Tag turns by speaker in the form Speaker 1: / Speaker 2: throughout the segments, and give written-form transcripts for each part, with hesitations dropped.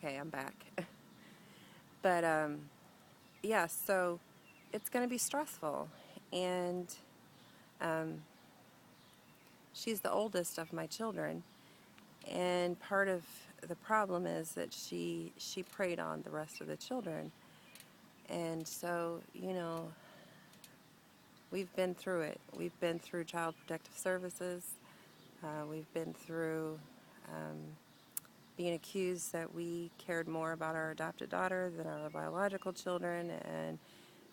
Speaker 1: Okay, I'm back. But yeah, so it's going to be stressful. And um, she's the oldest of my children. And part of the problem is that she preyed on the rest of the children. And so, we've been through it. We've been through Child Protective Services. We've been through um, being accused that we cared more about our adopted daughter than our biological children. And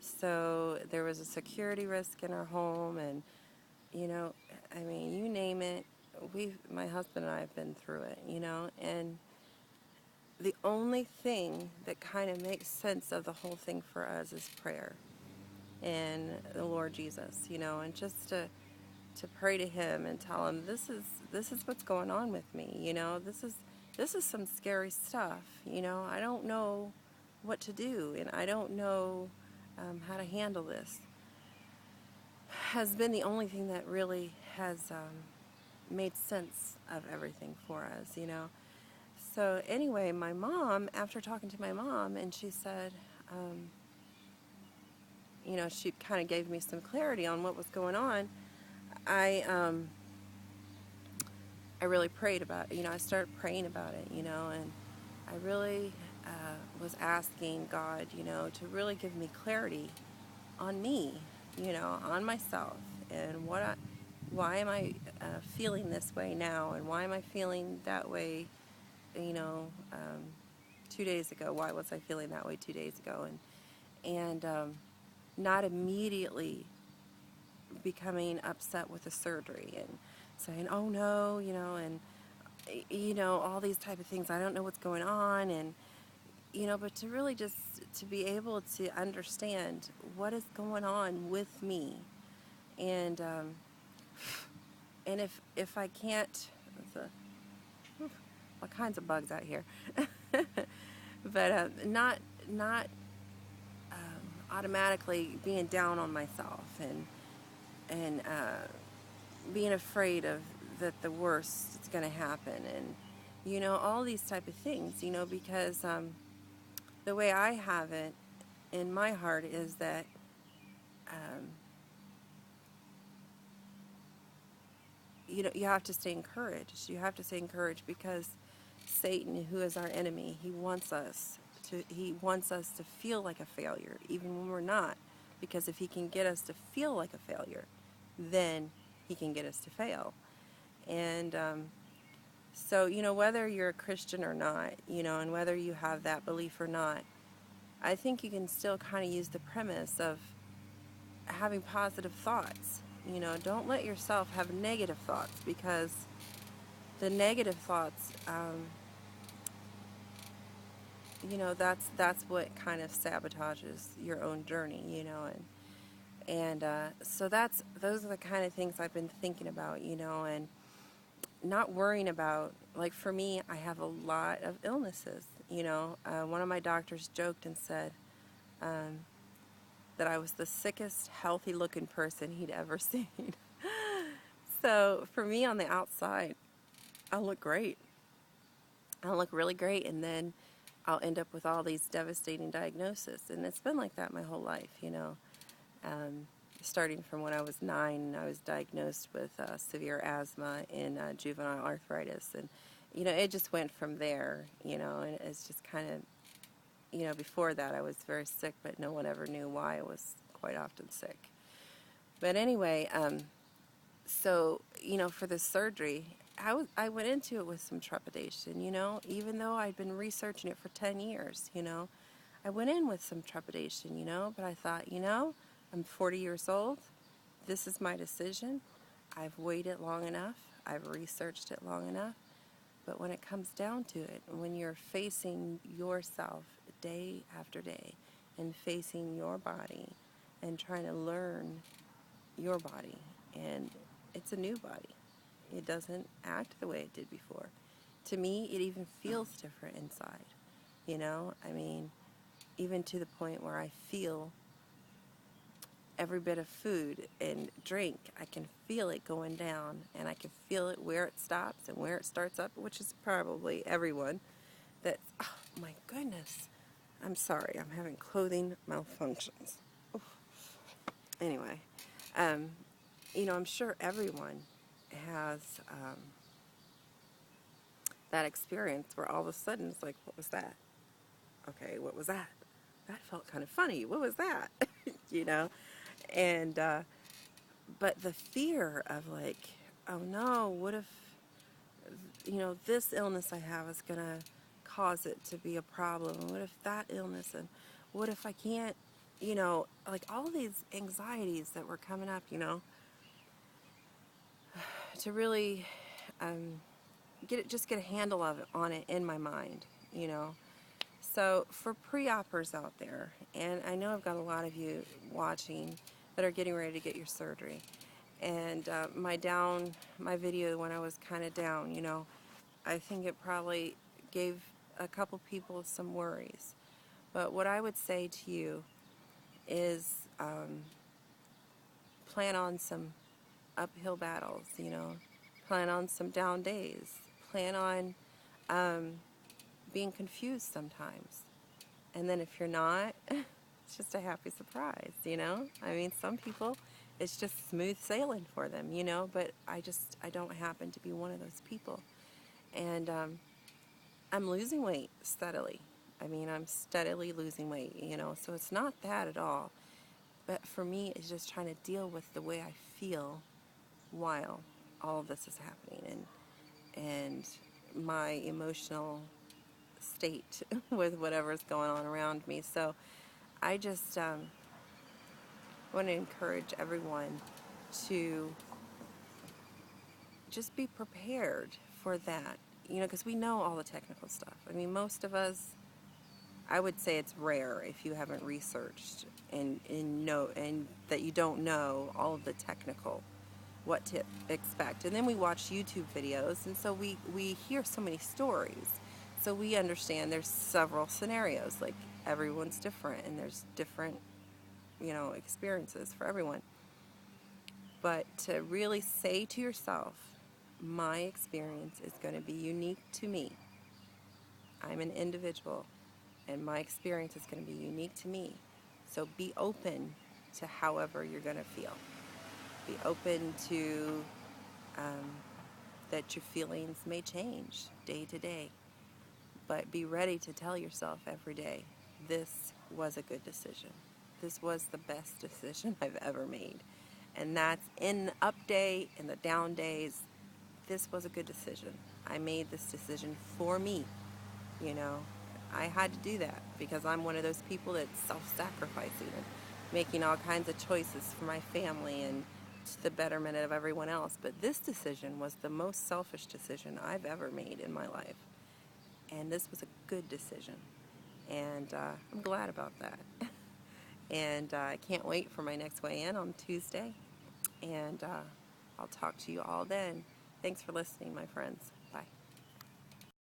Speaker 1: so there was a security risk in our home. And, I mean, you name it, my husband and I have been through it, and the only thing that kind of makes sense of the whole thing for us is prayer and the Lord Jesus, and just to pray to him and tell him this is what's going on with me, this is some scary stuff, I don't know what to do, and I don't know how to handle this, has been the only thing that really has made sense of everything for us, So anyway, my mom, after talking to my mom, and she said, she kind of gave me some clarity on what was going on. I really prayed about it. I started praying about it, and I really was asking God, to really give me clarity on me, on myself, and why am I feeling this way now, and why am I feeling that way, you know, um, 2 days ago? Why was I feeling that way 2 days ago? And not immediately becoming upset with the surgery and saying, oh no, and all these type of things. I don't know what's going on, and but to really just to be able to understand what is going on with me, and and if I can't, all kinds of bugs out here, but not automatically being down on myself and being afraid of that the worst is going to happen, and all these type of things, because the way I have it in my heart is that um, you have to stay encouraged. You have to stay encouraged because Satan, who is our enemy, he wants us to feel like a failure, even when we're not. Because if he can get us to feel like a failure, then he can get us to fail. And so, whether you're a Christian or not, and whether you have that belief or not, I think you can still kind of use the premise of having positive thoughts. Don't let yourself have negative thoughts, because the negative thoughts, that's what kind of sabotages your own journey, and so those are the kind of things I've been thinking about, and not worrying about, like for me, I have a lot of illnesses, one of my doctors joked and said that I was the sickest, healthy-looking person he'd ever seen. So for me on the outside, I look great. I'll look really great, and then I'll end up with all these devastating diagnoses. And it's been like that my whole life, starting from when I was 9, I was diagnosed with severe asthma and juvenile arthritis. And, it just went from there, and it's just kind of, before that I was very sick, but no one ever knew why I was quite often sick. But anyway, so, for this surgery, I went into it with some trepidation, even though I'd been researching it for 10 years, I went in with some trepidation, but I thought, I'm 40 years old. This is my decision. I've waited long enough. I've researched it long enough. But when it comes down to it, when you're facing yourself day after day and facing your body and trying to learn your body, and it's a new body. It doesn't act the way it did before. To me, it even feels different inside. I mean, even to the point where I feel every bit of food and drink, I can feel it going down, and I can feel it where it stops and where it starts up, which is probably everyone. That my goodness. I'm sorry, I'm having clothing malfunctions. Oof. Anyway, um, I'm sure everyone has that experience where all of a sudden it's like, what was that? Okay, what was that? That felt kind of funny. What was that? you know? And, but the fear of like, oh no, what if, this illness I have is going to cause it to be a problem? And what if that illness, and what if I can't, like all these anxieties that were coming up, to really just get a handle of it on it in my mind, So for pre-oppers out there, and I know I've got a lot of you watching that are getting ready to get your surgery, and my video when I was kind of down, I think it probably gave a couple people some worries. But what I would say to you is plan on some uphill battles, plan on some down days, plan on being confused sometimes. And then if you're not, it's just a happy surprise, I mean, some people, it's just smooth sailing for them, but I don't happen to be one of those people. And I'm losing weight steadily. I mean, I'm steadily losing weight, so it's not that at all. But for me, it's just trying to deal with the way I feel while all of this is happening, and my emotional state with whatever's going on around me. So I just want to encourage everyone to just be prepared for that, because we know all the technical stuff. I mean, most of us, I would say it's rare if you haven't researched and that you don't know all of the technical, what to expect. And then we watch YouTube videos, and so we hear so many stories. So we understand there's several scenarios, like everyone's different, and there's different, experiences for everyone. But to really say to yourself, my experience is going to be unique to me. I'm an individual, and my experience is going to be unique to me. So be open to however you're going to feel. Be open to that your feelings may change day to day. But be ready to tell yourself every day, this was a good decision. This was the best decision I've ever made. And that's in the up day, in the down days, this was a good decision. I made this decision for me, I had to do that because I'm one of those people that's self-sacrificing and making all kinds of choices for my family and to the betterment of everyone else. But this decision was the most selfish decision I've ever made in my life. And this was a good decision. And I'm glad about that. And I can't wait for my next weigh-in on Tuesday. And I'll talk to you all then. Thanks for listening, my friends.